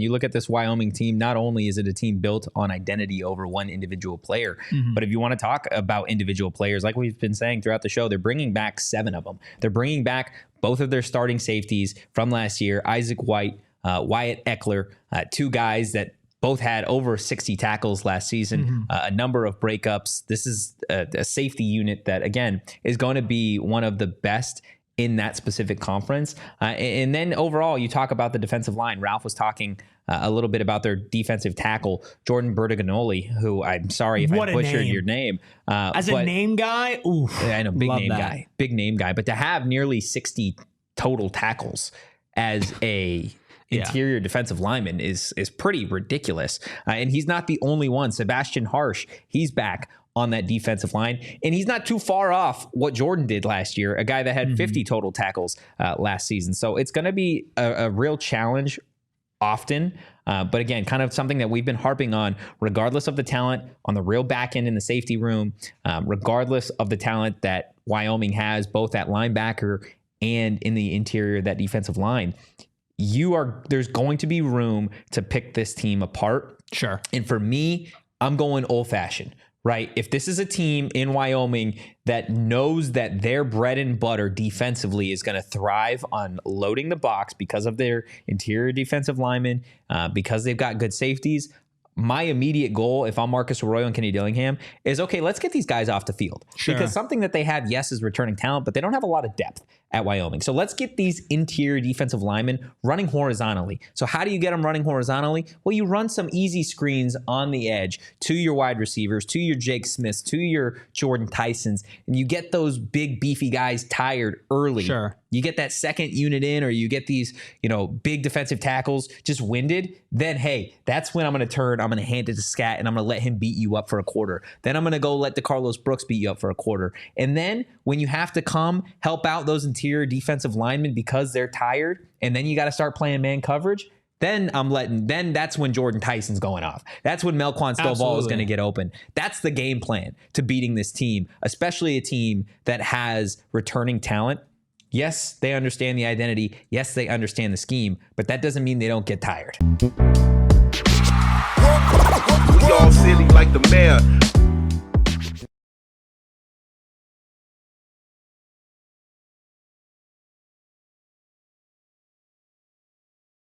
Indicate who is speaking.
Speaker 1: you look at this Wyoming team, not only is it a team built on identity over one individual player, but if you want to talk about individual players, like we've been saying throughout the show, they're bringing back 7 of them. They're bringing back both of their starting safeties from last year, Isaac White, Wyatt Eckler, 2 guys that both had over 60 tackles last season, a number of breakups. This is a safety unit that, again, is going to be one of the best in that specific conference. And then overall, you talk about the defensive line. Ralph was talking a little bit about their defensive tackle, Jordan Bertagnoli, who I'm sorry if I butchered your name.
Speaker 2: As a name guy, oof,
Speaker 1: I know, big name guy. But to have nearly 60 total tackles as a interior defensive lineman is pretty ridiculous. And he's not the only one. Sebastian Harsh, he's back on that defensive line. And he's not too far off what Jordan did last year, a guy that had 50 total tackles last season. So it's going to be a real challenge often. But again, kind of something that we've been harping on, regardless of the talent on the real back end in the safety room, regardless of the talent that Wyoming has, both at linebacker and in the interior of that defensive line. There's going to be room to pick this team apart.
Speaker 2: Sure.
Speaker 1: And for me, I'm going old fashioned, right? If this is a team in Wyoming that knows that their bread and butter defensively is going to thrive on loading the box because of their interior defensive linemen, because they've got good safeties, my immediate goal, if I'm Marcus Arroyo and Kenny Dillingham, is, okay, let's get these guys off the field. Sure. Because something that they have, yes, is returning talent, but they don't have a lot of depth at Wyoming. So let's get these interior defensive linemen running horizontally. So how do you get them running horizontally? Well, you run some easy screens on the edge to your wide receivers, to your Jake Smiths, to your Jordan Tysons, and you get those big, beefy guys tired early.
Speaker 2: Sure.
Speaker 1: You get that second unit in, or you get these, big defensive tackles just winded, then, hey, that's when I'm going to turn. I'm going to hand it to Scat, and I'm going to let him beat you up for a quarter. Then I'm going to go let DeCarlos Brooks beat you up for a quarter. And then when you have to come help out those interior defensive linemen because they're tired, and then you got to start playing man coverage, then that's when Jordan Tyson's going off. That's when Melquan Stovall is going to get open. That's the game plan to beating this team, especially a team that has returning talent. Yes, they understand the identity. Yes, they understand the scheme, but that doesn't mean they don't get tired.
Speaker 3: We all silly like the mayor.